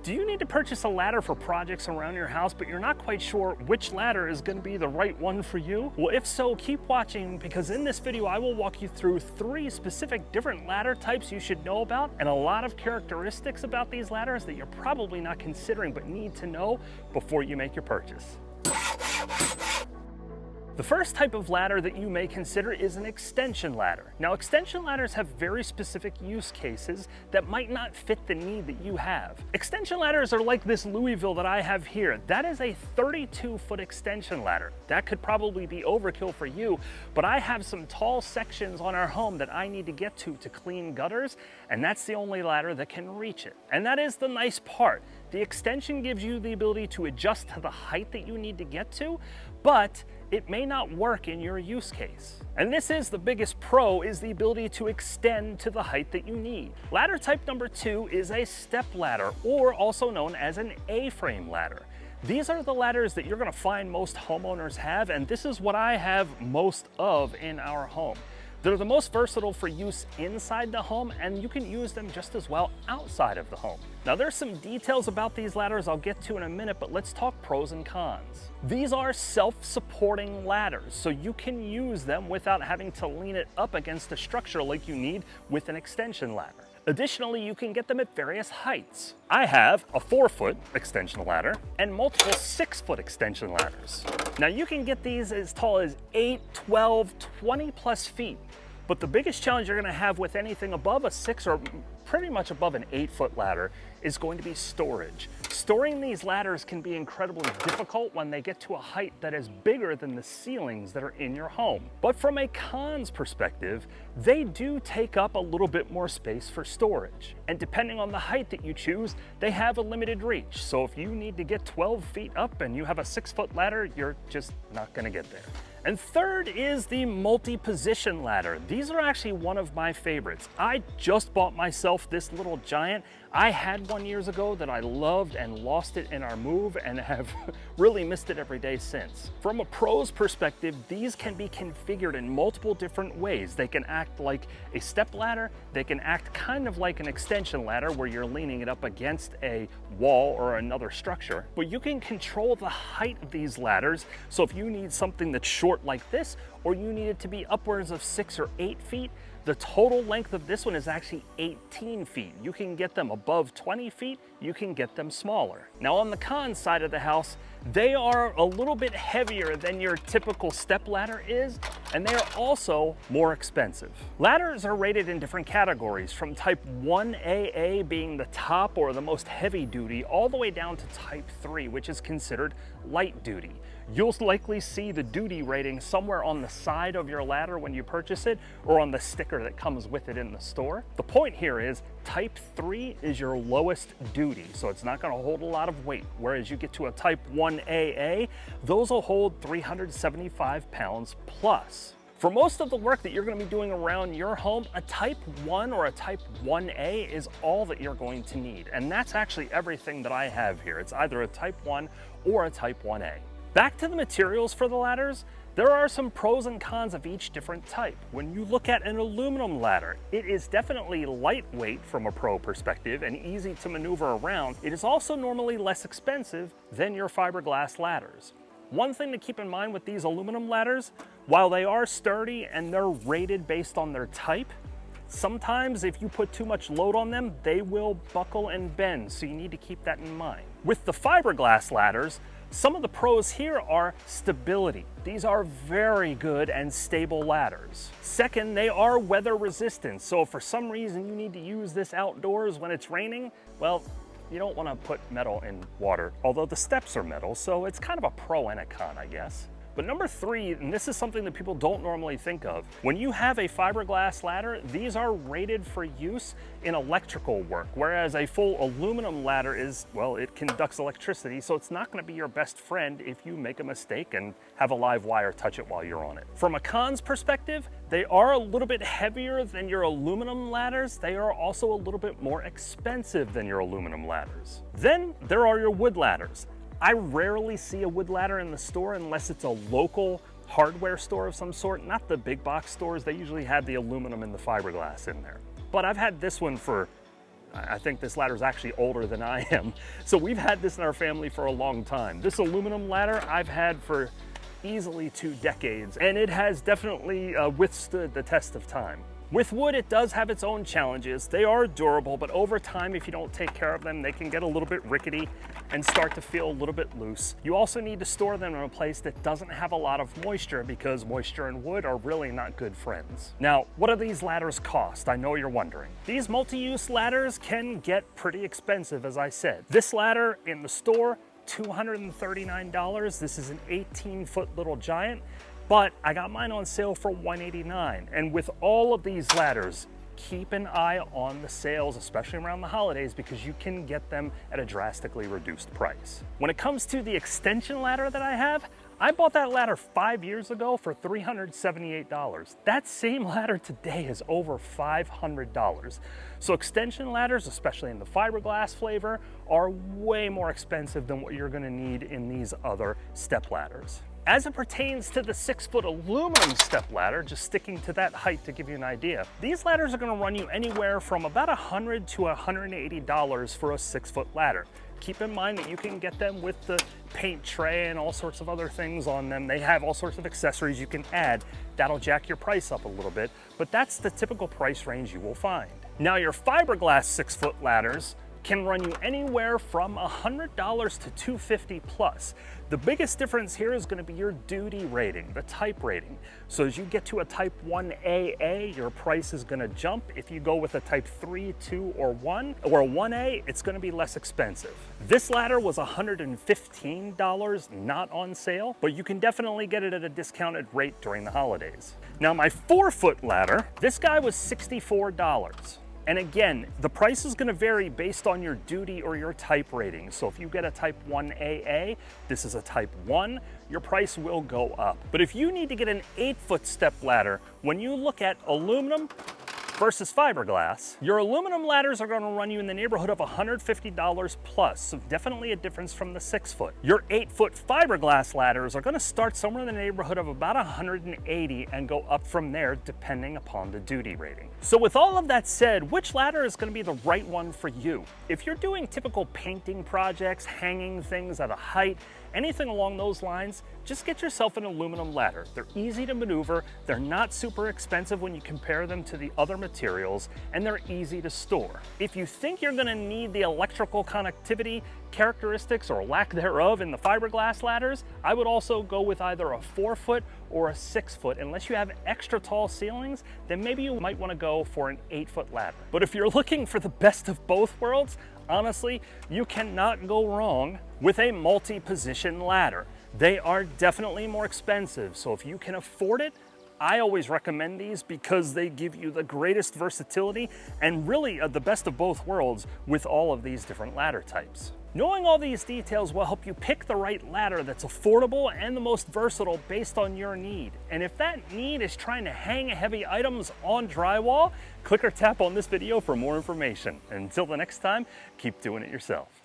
Do you need to purchase a ladder for projects around your house, but you're not quite sure which ladder is going to be the right one for you? Well, if so, keep watching, because in this video I will walk you through 3 specific different ladder types you should know about, and a lot of characteristics about these ladders that you're probably not considering but need to know before you make your purchase. The first type of ladder that you may consider is an extension ladder. Now, extension ladders have very specific use cases that might not fit the need that you have. Extension ladders are like this Louisville that I have here. That is a 32-foot extension ladder. That could probably be overkill for you, but I have some tall sections on our home that I need to get to clean gutters, and that's the only ladder that can reach it. And that is the nice part. The extension gives you the ability to adjust to the height that you need to get to, but it may not work in your use case. And this is the biggest pro, is the ability to extend to the height that you need. Ladder type number 2 is a step ladder, or also known as an A-frame ladder. These are the ladders that you're gonna find most homeowners have, and this is what I have most of in our home. They're the most versatile for use inside the home, and you can use them just as well outside of the home. Now, there's some details about these ladders I'll get to in a minute, but let's talk pros and cons. These are self-supporting ladders, so you can use them without having to lean it up against a structure like you need with an extension ladder. Additionally, you can get them at various heights. I have a 4-foot extension ladder and multiple 6-foot extension ladders. Now, you can get these as tall as 8, 12, 20 plus feet. But the biggest challenge you're gonna have with anything above a 6 or pretty much above an 8-foot ladder is going to be storage. Storing these ladders can be incredibly difficult when they get to a height that is bigger than the ceilings that are in your home. But from a cons perspective, they do take up a little bit more space for storage. And depending on the height that you choose, they have a limited reach. So if you need to get 12 feet up and you have a 6-foot ladder, you're just not gonna get there. And third is the multi-position ladder. These are actually one of my favorites. I just bought myself this little giant. I had one years ago that I loved and lost it in our move, and have really missed it every day since. From a pro's perspective, these can be configured in multiple different ways. They can act like a step ladder. They can act kind of like an extension ladder where you're leaning it up against a wall or another structure. But you can control the height of these ladders. So if you need something that's short like this, or you need it to be upwards of 6 or 8 feet, the total length of this one is actually 18 feet. You can get them above 20 feet, you can get them smaller. Now, on the con side of the house, they are a little bit heavier than your typical step ladder is, and they are also more expensive. Ladders are rated in different categories, from type 1AA being the top or the most heavy duty, all the way down to type 3, which is considered light duty. You'll likely see the duty rating somewhere on the side of your ladder when you purchase it, or on the sticker that comes with it in the store. The point here is type 3 is your lowest duty, so it's not going to hold a lot of weight, whereas you get to a type 1AA, those will hold 375 pounds plus. For most of the work that you're going to be doing around your home, a type 1 or a type 1A is all that you're going to need, and that's actually everything that I have here. It's either a type 1 or a type 1A. Back to the materials for the ladders, there are some pros and cons of each different type. When you look at an aluminum ladder, it is definitely lightweight from a pro perspective and easy to maneuver around. It is also normally less expensive than your fiberglass ladders. One thing to keep in mind with these aluminum ladders, while they are sturdy and they're rated based on their type, sometimes if you put too much load on them, they will buckle and bend, so you need to keep that in mind. With the fiberglass ladders, some of the pros here are stability. These are very good and stable ladders. Second, they are weather resistant. So if for some reason you need to use this outdoors when it's raining, well, you don't want to put metal in water, although the steps are metal, so it's kind of a pro and a con, I guess. But number 3, and this is something that people don't normally think of, when you have a fiberglass ladder, these are rated for use in electrical work, whereas a full aluminum ladder is, well, it conducts electricity, so it's not going to be your best friend if you make a mistake and have a live wire touch it while you're on it. From a cons perspective, they are a little bit heavier than your aluminum ladders. They are also a little bit more expensive than your aluminum ladders. Then there are your wood ladders. I rarely see a wood ladder in the store unless it's a local hardware store of some sort, not the big box stores. They usually have the aluminum and the fiberglass in there. But I've had this one for I think this ladder is actually older than I am. So we've had this in our family for a long time. This aluminum ladder I've had for easily 2 decades, and it has definitely withstood the test of time. With wood, it does have its own challenges. They are durable, but over time, if you don't take care of them, they can get a little bit rickety and start to feel a little bit loose. You also need to store them in a place that doesn't have a lot of moisture, because moisture and wood are really not good friends. Now, what do these ladders cost? I know you're wondering. These multi-use ladders can get pretty expensive, as I said. This ladder in the store, $239. This is an 18-foot little giant, but I got mine on sale for $189. And with all of these ladders, keep an eye on the sales, especially around the holidays, because you can get them at a drastically reduced price. When it comes to the extension ladder that I have, I bought that ladder 5 years ago for $378. That same ladder today is over $500. So extension ladders, especially in the fiberglass flavor, are way more expensive than what you're gonna need in these other step ladders. As it pertains to the 6-foot aluminum step ladder, just sticking to that height to give you an idea, these ladders are gonna run you anywhere from about $100 to $180 for a 6-foot ladder. Keep in mind that you can get them with the paint tray and all sorts of other things on them. They have all sorts of accessories you can add. That'll jack your price up a little bit, but that's the typical price range you will find. Now, your fiberglass 6-foot ladders can run you anywhere from $100 to $250 plus. The biggest difference here is going to be your duty rating, the type rating. So as you get to a type 1AA, your price is going to jump. If you go with a type 3, 2, or 1, or a 1A, it's going to be less expensive. This ladder was $115, not on sale, but you can definitely get it at a discounted rate during the holidays. Now, my 4-foot ladder, this guy was $64. And again, the price is gonna vary based on your duty or your type rating. So if you get a type 1AA, this is a type 1, your price will go up. But if you need to get an 8-foot step ladder, when you look at aluminum versus fiberglass, your aluminum ladders are gonna run you in the neighborhood of $150 plus, so definitely a difference from the 6-foot. Your 8-foot fiberglass ladders are gonna start somewhere in the neighborhood of about $180 and go up from there depending upon the duty rating. So with all of that said, which ladder is gonna be the right one for you? If you're doing typical painting projects, hanging things at a height, anything along those lines, just get yourself an aluminum ladder. They're easy to maneuver, they're not super expensive when you compare them to the other materials, and they're easy to store. If you think you're gonna need the electrical connectivity, characteristics, or lack thereof in the fiberglass ladders, I would also go with either a 4-foot or a 6-foot. Unless you have extra tall ceilings, then maybe you might wanna go for an 8-foot ladder. But if you're looking for the best of both worlds, honestly, you cannot go wrong with a multi-position ladder. They are definitely more expensive, so if you can afford it, I always recommend these because they give you the greatest versatility and really the best of both worlds with all of these different ladder types. Knowing all these details will help you pick the right ladder that's affordable and the most versatile based on your need. And if that need is trying to hang heavy items on drywall, click or tap on this video for more information. And until the next time, keep doing it yourself.